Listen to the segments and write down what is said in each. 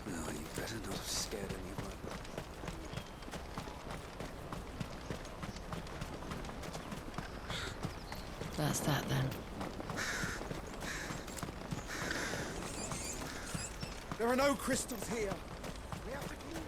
No, you better not have scared anyone. That's that then. There are no crystals here. We have to clean.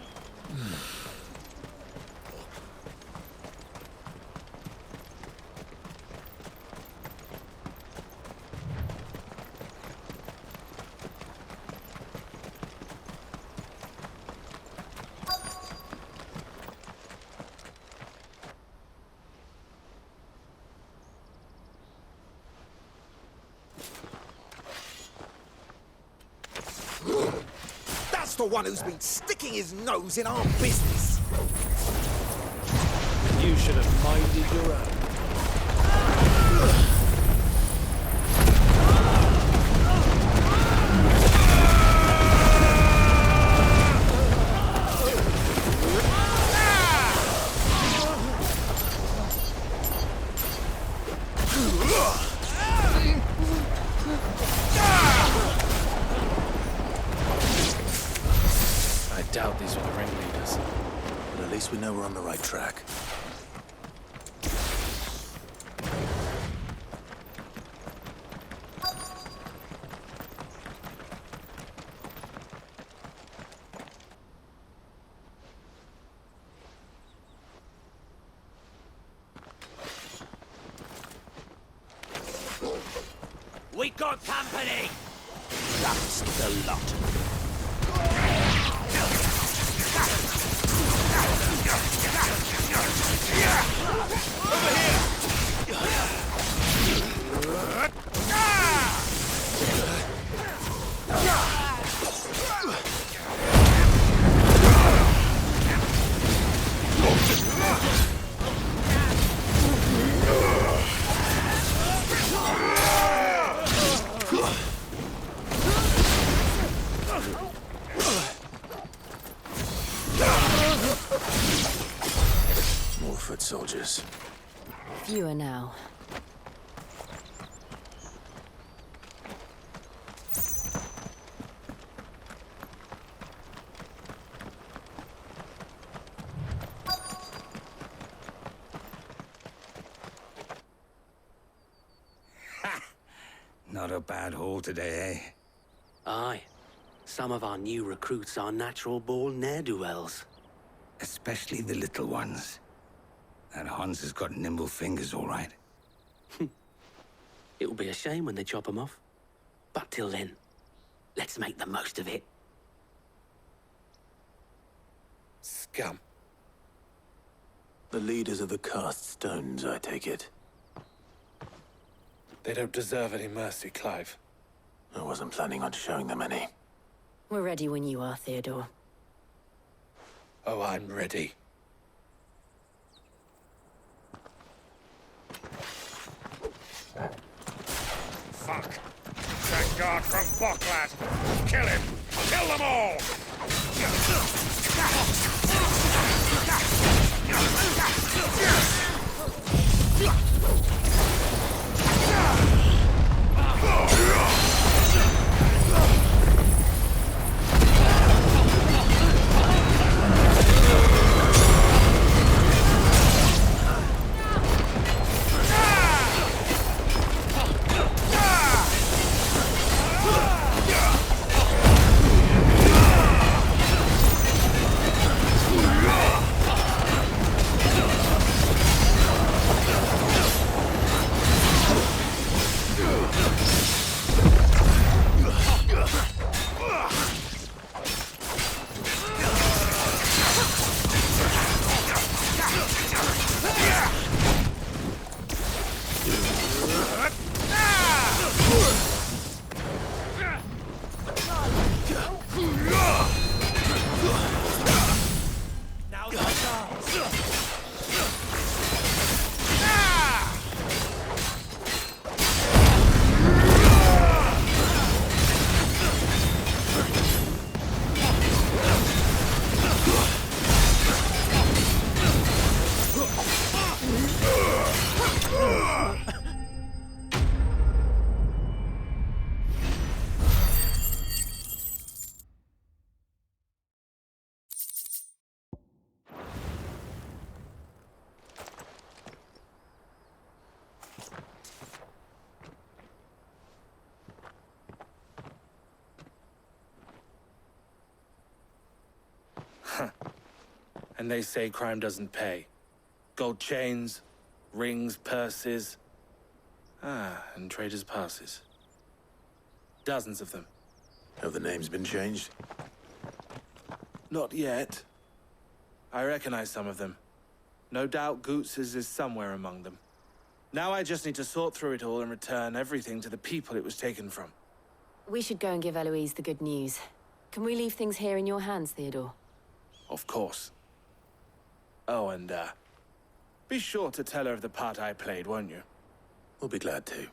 That's the one who's been sticking his nose in our business. You should have minded your own. I doubt these were the ringleaders. But at least we know we're on the right track. We got company! That's the lot. More foot soldiers. Fewer now. Not a bad haul today, eh? Aye. Some of our new recruits are natural-born ne'er-do-wells. Especially the little ones. That Hans has got nimble fingers, all right. It'll be a shame when they chop 'em off. But till then, let's make the most of it. Scum. The leaders of the cast stones, I take it. They don't deserve any mercy, Clive. I wasn't planning on showing them any. We're ready when you are, Theodore. Oh, I'm ready. Fuck. That guard from Boklat. Kill him. Kill them all. And they say crime doesn't pay. Gold chains, rings, purses. And traders' passes. Dozens of them. Have the names been changed? Not yet. I recognize some of them. No doubt Goots's is somewhere among them. Now I just need to sort through it all and return everything to the people it was taken from. We should go and give Eloise the good news. Can we leave things here in your hands, Theodore? Of course. Oh, and, be sure to tell her of the part I played, won't you? We'll be glad to.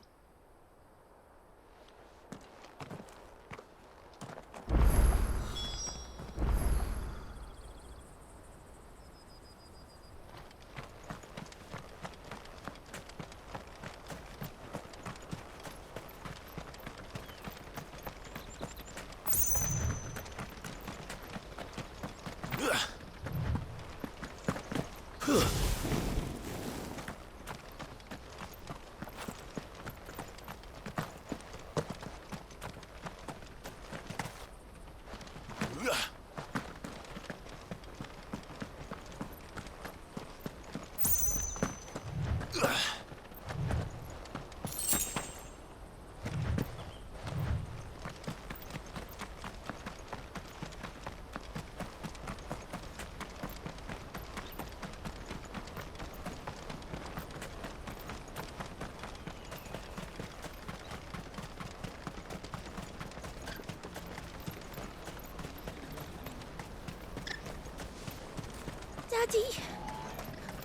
Daddy,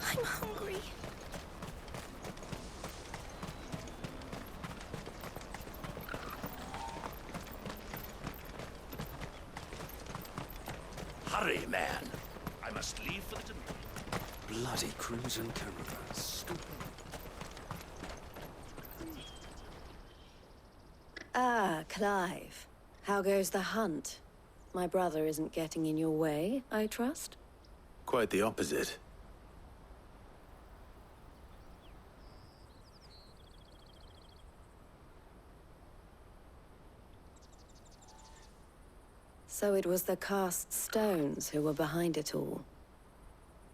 I'm hungry. Hurry, man. I must leave for the Dominion. Bloody crimson caravan. Stupid. Ah, Clive. How goes the hunt? My brother isn't getting in your way, I trust? Quite the opposite. So it was the cast stones who were behind it all.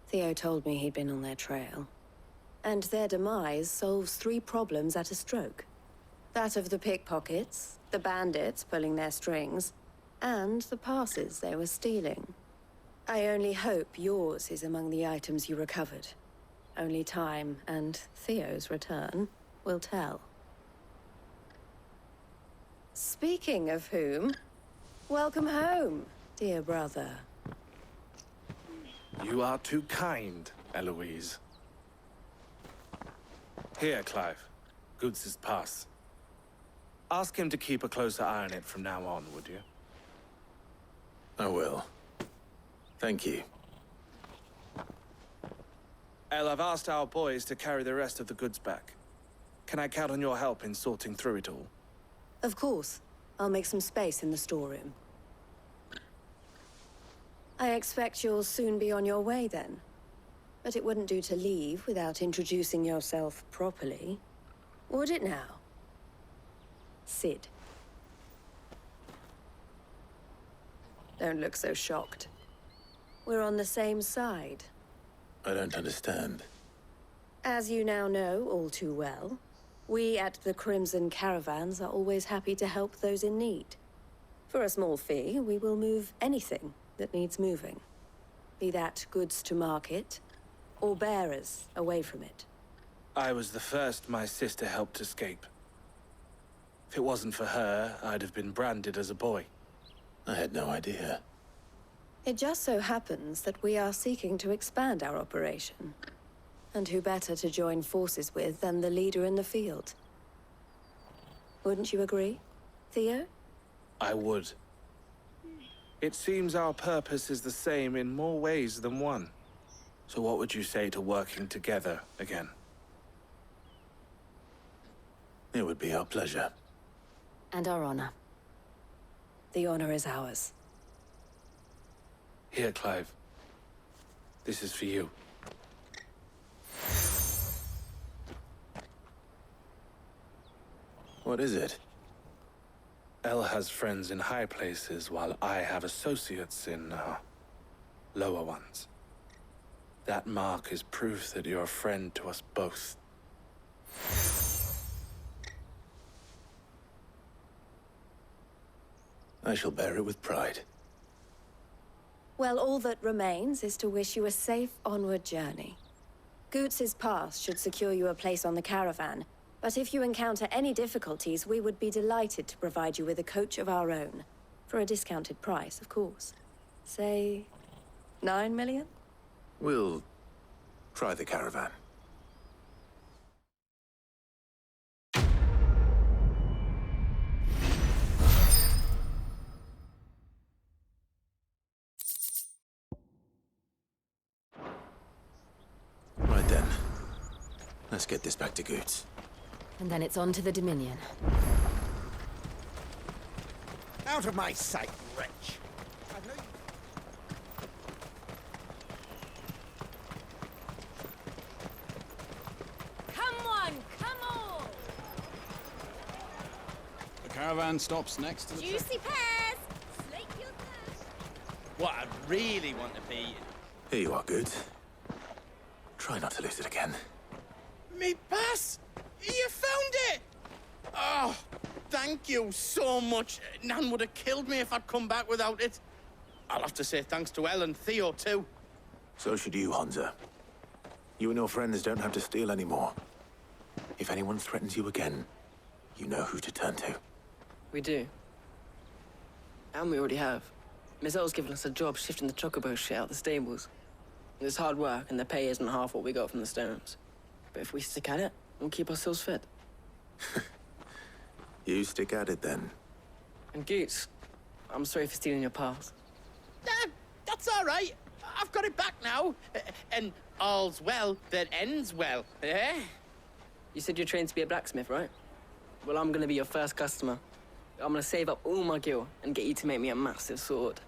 Theo told me he'd been on their trail. And their demise solves 3 problems at a stroke. That of the pickpockets, the bandits pulling their strings, and the passes they were stealing. I only hope yours is among the items you recovered. Only time and Theo's return will tell. Speaking of whom, welcome home, dear brother. You are too kind, Eloise. Here, Clive. Goots's pass. Ask him to keep a closer eye on it from now on, would you? I will. Thank you. El, I've asked our boys to carry the rest of the goods back. Can I count on your help in sorting through it all? Of course. I'll make some space in the storeroom. I expect you'll soon be on your way then. But it wouldn't do to leave without introducing yourself properly. Would it now? Sid. Don't look so shocked. We're on the same side. I don't understand. As you now know all too well, we at the Crimson Caravans are always happy to help those in need. For a small fee, we will move anything that needs moving. Be that goods to market, or bearers away from it. I was the first my sister helped escape. If it wasn't for her, I'd have been branded as a boy. I had no idea. It just so happens that we are seeking to expand our operation. And who better to join forces with than the leader in the field? Wouldn't you agree, Theo? I would. It seems our purpose is the same in more ways than one. So what would you say to working together again? It would be our pleasure. And our honor. The honor is ours. Here, Clive. This is for you. What is it? El has friends in high places, while I have associates in, lower ones. That mark is proof that you're a friend to us both. I shall bear it with pride. Well, all that remains is to wish you a safe onward journey. Goots's pass should secure you a place on the caravan, but if you encounter any difficulties, we would be delighted to provide you with a coach of our own. For a discounted price, of course. Say, 9 million? We'll try the caravan. Right then. Let's get this back to Goots. And then it's on to the Dominion. Out of my sight, wretch! Come on, come on! The caravan stops next to the Juicy pears! Slake your thirst! What I really want to be... Here you are, Goots. Try not to lose it again. Me pass! You found it! Oh, thank you so much. Nan would have killed me if I'd come back without it. I'll have to say thanks to Elle and Theo, too. So should you, Hansa. You and your friends don't have to steal anymore. If anyone threatens you again, you know who to turn to. We do. And we already have. Miss Elle's given us a job shifting the chocobo shit out the stables. It's hard work, and the pay isn't half what we got from the stones. But if we stick at it, we'll keep ourselves fit. You stick at it, then. And Goots, I'm sorry for stealing your pass. That's all right. I've got it back now. And all's well that ends well, eh? You said you're trained to be a blacksmith, right? Well, I'm gonna be your first customer. I'm gonna save up all my gil and get you to make me a massive sword.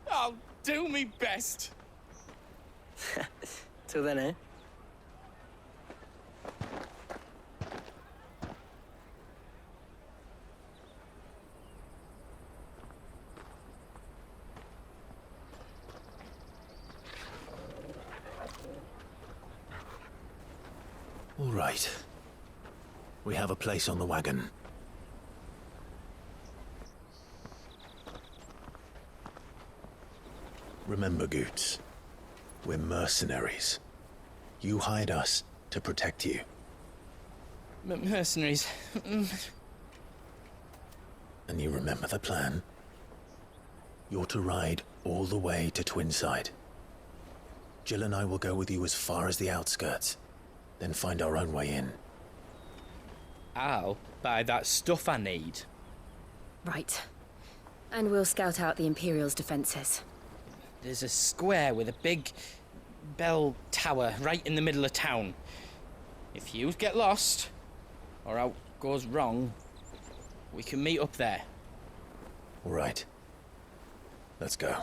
I'll do me best. Till then, eh? All right. We have a place on the wagon. Remember, Goots, we're mercenaries. You hired us to protect you. Mercenaries. And you remember the plan? You're to ride all the way to Twinside. Jill and I will go with you as far as the outskirts, then find our own way in. I'll buy that stuff I need. Right. And we'll scout out the Imperial's defenses. There's a square with a big bell tower right in the middle of town. If you get lost, or out goes wrong, we can meet up there. All right. Let's go.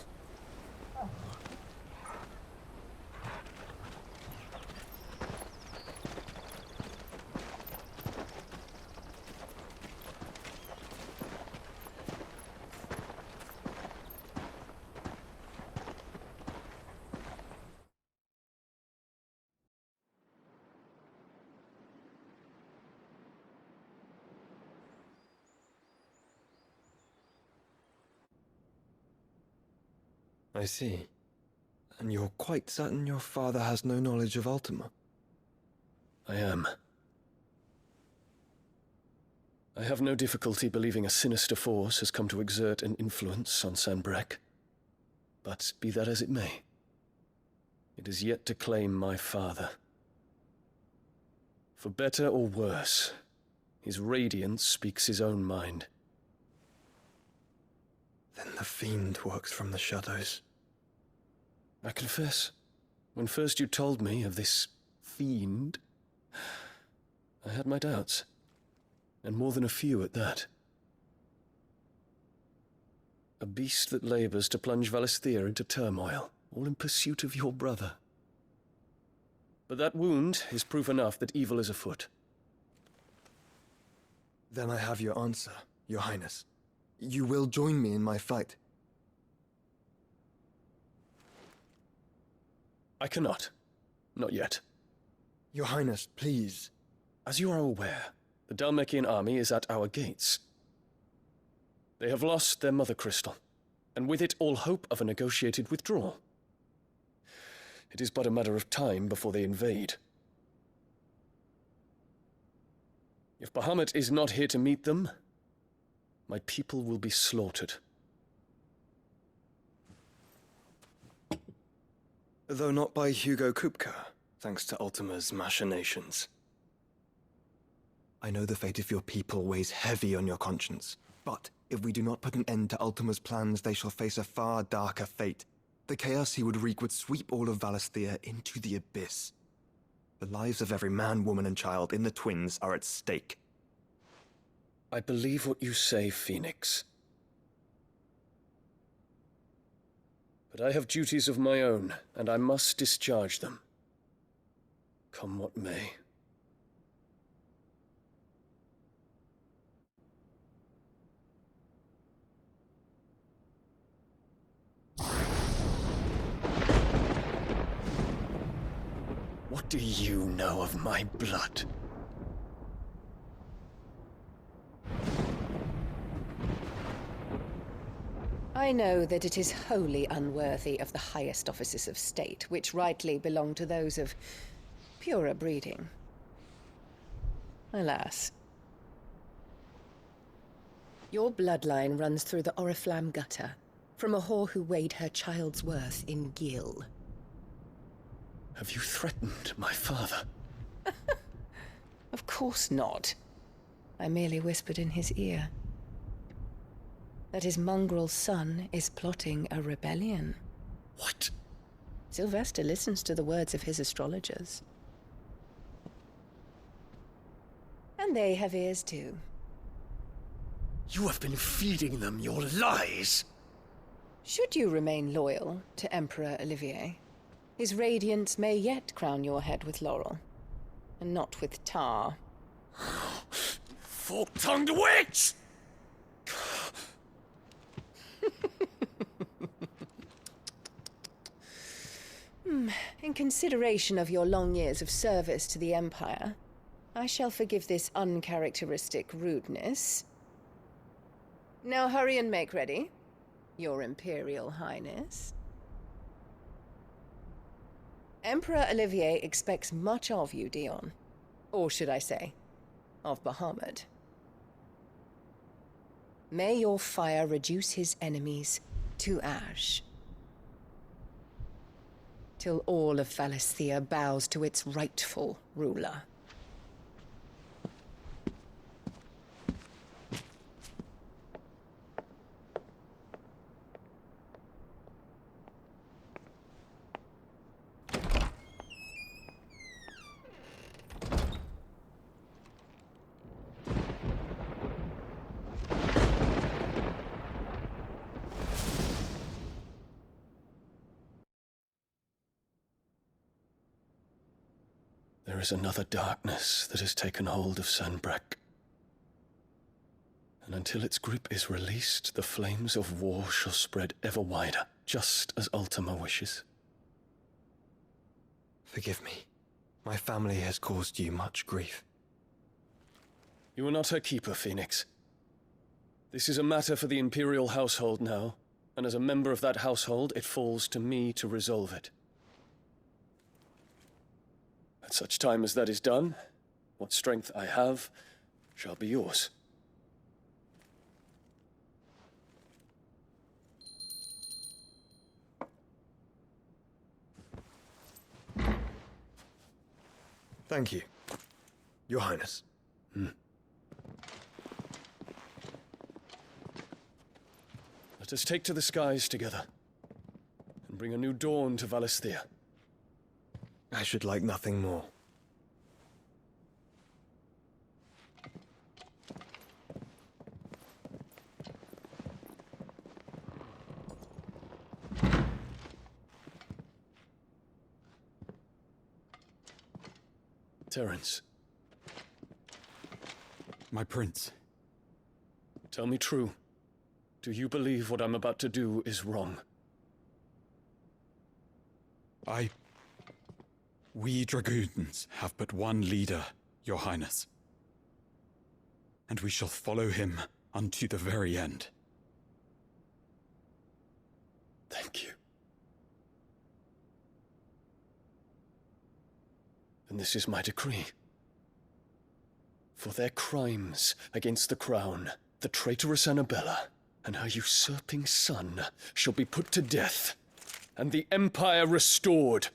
I see. And you're quite certain your father has no knowledge of Ultima? I am. I have no difficulty believing a sinister force has come to exert an influence on Sanbreque. But be that as it may, it is yet to claim my father. For better or worse, his radiance speaks his own mind. Then the fiend works from the shadows. I confess, when first you told me of this fiend, I had my doubts, and more than a few at that. A beast that labours to plunge Valisthea into turmoil, all in pursuit of your brother. But that wound is proof enough that evil is afoot. Then I have your answer, Your Highness. You will join me in my fight. I cannot. Not yet. Your Highness, please. As you are aware, the Dhalmekian army is at our gates. They have lost their mother crystal, and with it all hope of a negotiated withdrawal. It is but a matter of time before they invade. If Bahamut is not here to meet them, my people will be slaughtered. Though not by Hugo Kupka, thanks to Ultima's machinations. I know the fate of your people weighs heavy on your conscience, but if we do not put an end to Ultima's plans, they shall face a far darker fate. The chaos he would wreak would sweep all of Valisthea into the abyss. The lives of every man, woman, and child in the Twins are at stake. I believe what you say, Phoenix. But I have duties of my own, and I must discharge them. Come what may. What do you know of my blood? I know that it is wholly unworthy of the highest offices of state, which rightly belong to those of purer breeding. Alas. Your bloodline runs through the Oriflamme gutter, from a whore who weighed her child's worth in gil. Have you threatened my father? Of course not. I merely whispered in his ear that his mongrel son is plotting a rebellion. What? Sylvester listens to the words of his astrologers. And they have ears too. You have been feeding them your lies! Should you remain loyal to Emperor Olivier, his radiance may yet crown your head with laurel, and not with tar. Fork-tongued witch! In consideration of your long years of service to the Empire, I shall forgive this uncharacteristic rudeness. Now hurry and make ready, Your Imperial Highness. Emperor Olivier expects much of you, Dion. Or should I say, of Bahamut. May your fire reduce his enemies to ash, till all of Valisthea bows to its rightful ruler. There is another darkness that has taken hold of Sanbreque. And until its grip is released, the flames of war shall spread ever wider, just as Ultima wishes. Forgive me. My family has caused you much grief. You are not her keeper, Phoenix. This is a matter for the Imperial household now, and as a member of that household, it falls to me to resolve it. At such time as that is done, what strength I have shall be yours. Thank you, Your Highness. Let us take to the skies together, and bring a new dawn to Valisthea. I should like nothing more. Terence. My prince. Tell me true. Do you believe what I'm about to do is wrong? I We dragoons have but one leader, Your Highness. And we shall follow him unto the very end. Thank you. And this is my decree. For their crimes against the crown, the traitorous Annabella and her usurping son shall be put to death, and the Empire restored.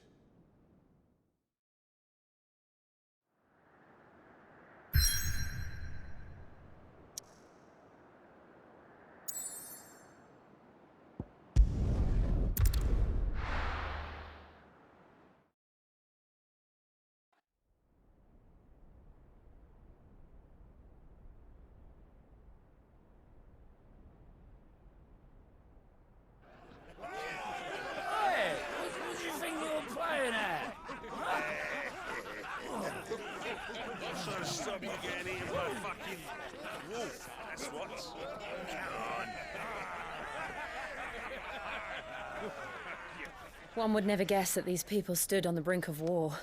One would never guess that these people stood on the brink of war.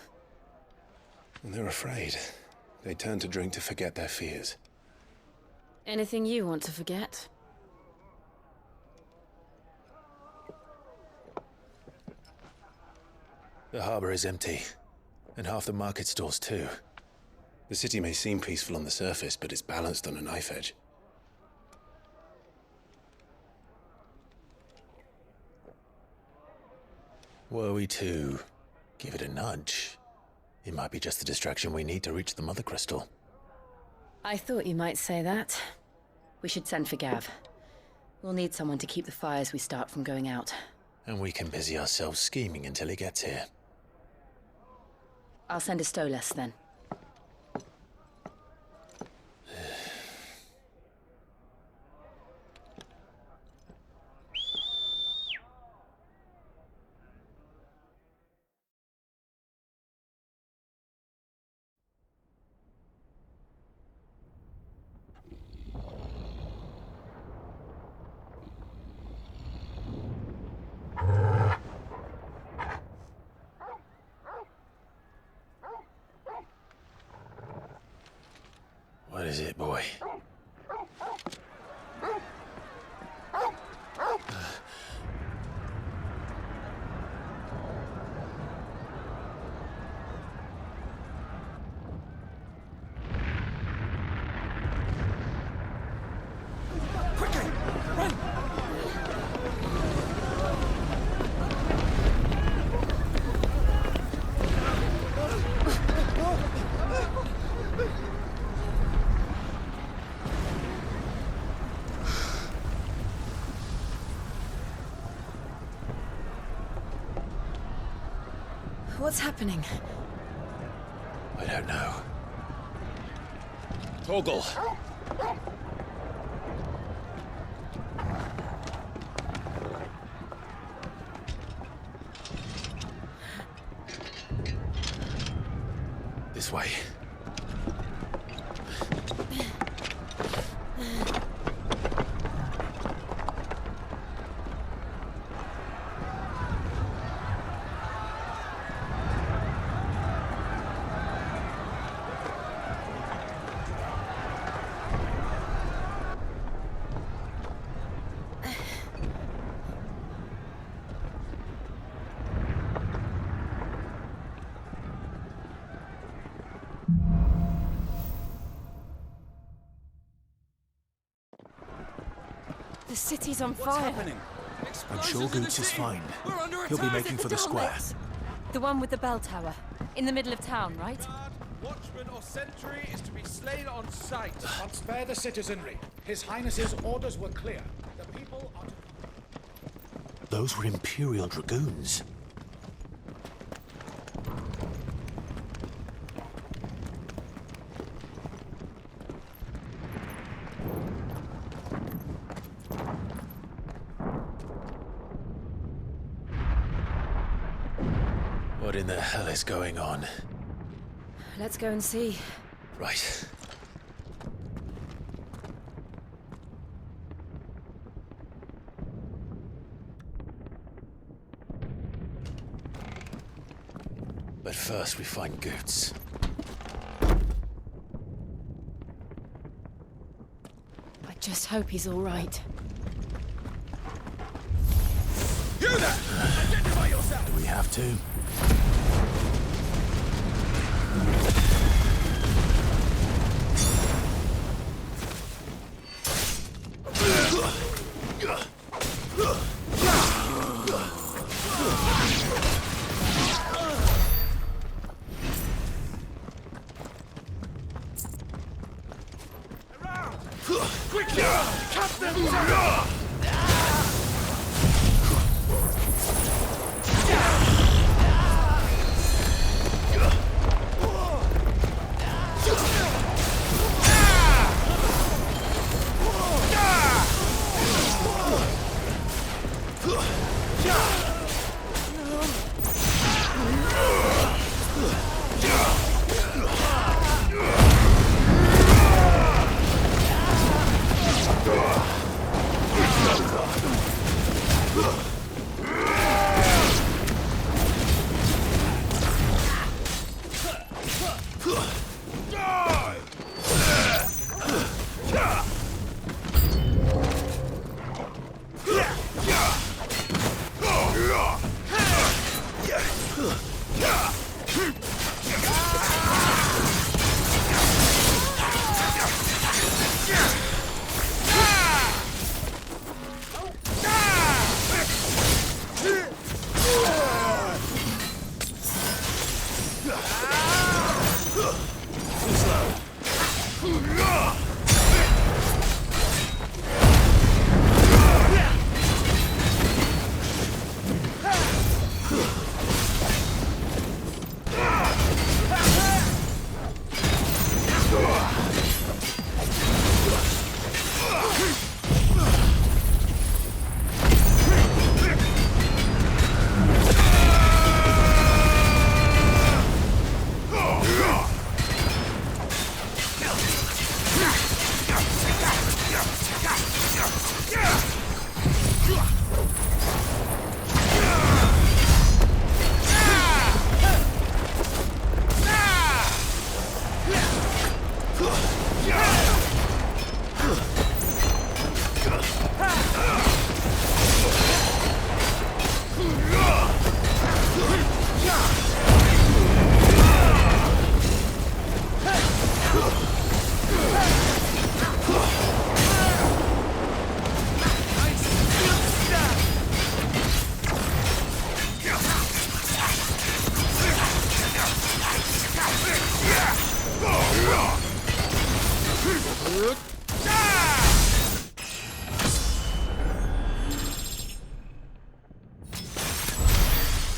They're afraid. They turn to drink to forget their fears. Anything you want to forget? The harbor is empty, and half the market stalls too. The city may seem peaceful on the surface, but it's balanced on a knife edge. Were we to give it a nudge, it might be just the distraction we need to reach the Mother Crystal. I thought you might say that. We should send for Gav. We'll need someone to keep the fires we start from going out. And we can busy ourselves scheming until he gets here. I'll send a Stolas then. What is it, boy? What's happening? I don't know. Torgal! This way. The city's on fire. I'm sure Goots is fine. He'll be making for the square. The one with the bell tower. In the middle of town, right? Watchman or sentry is to be slain on sight. But spare the citizenry. His Highness's orders were clear. The people are to... Those were Imperial Dragoons. What in the hell is going on? Let's go and see. Right. But first we find Goots. I just hope he's all right. You there! Identify yourself! Do we have to? Quickly! Cut them down!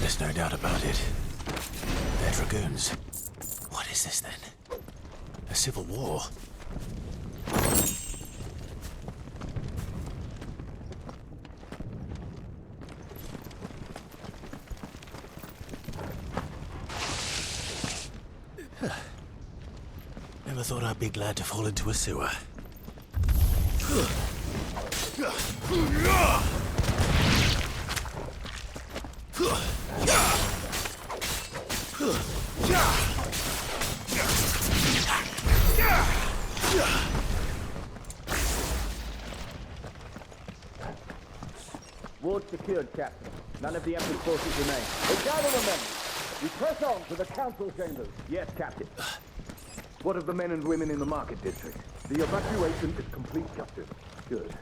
There's no doubt about it. They're dragoons. What is this then? A civil war? Never thought I'd be glad to fall into a sewer. Ward secured, Captain. None of the Emperor's forces remain. But gather the men. We press on to the council chambers. Yes, Captain. What of the men and women in the market district? The evacuation is complete, Captain. Good.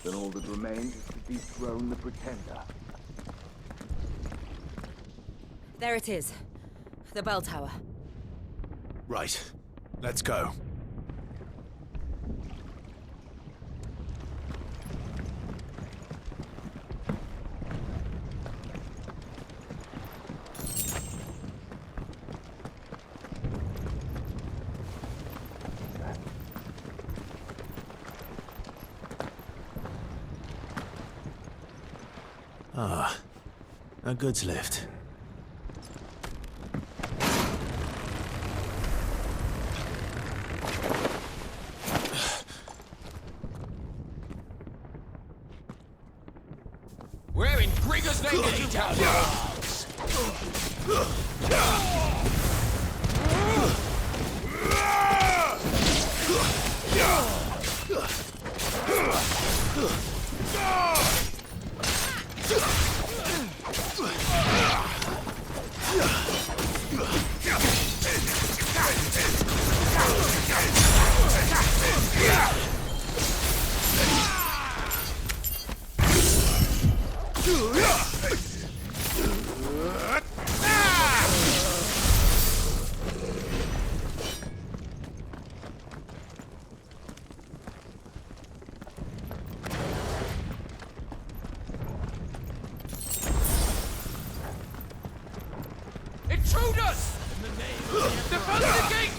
Then all that remains is to dethrone the Pretender. There it is. The bell tower. Right. Let's go. Ah, a goods lift. Where in Grigor's name did you tell me? Intruders! In the name of defend the gate!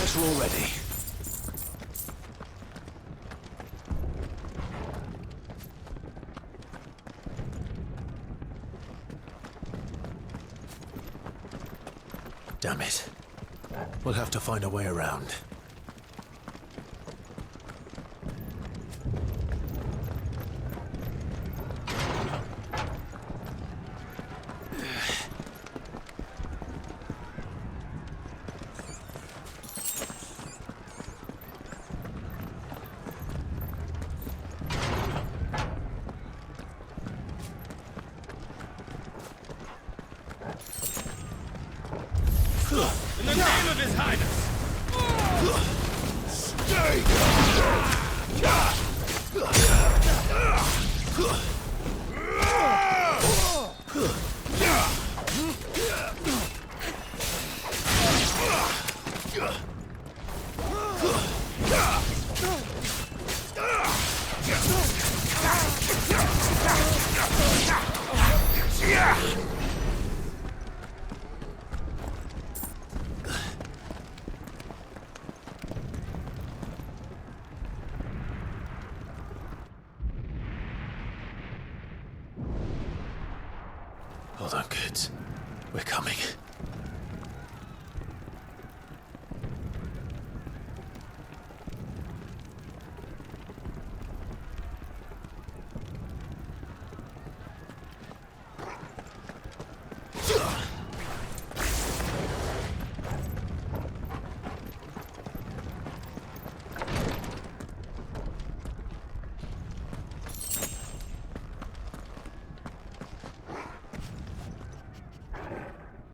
Guess we're all ready. Damn it. We'll have to find a way around. In the name of His Highness! Stay! Hold on, kids. We're coming.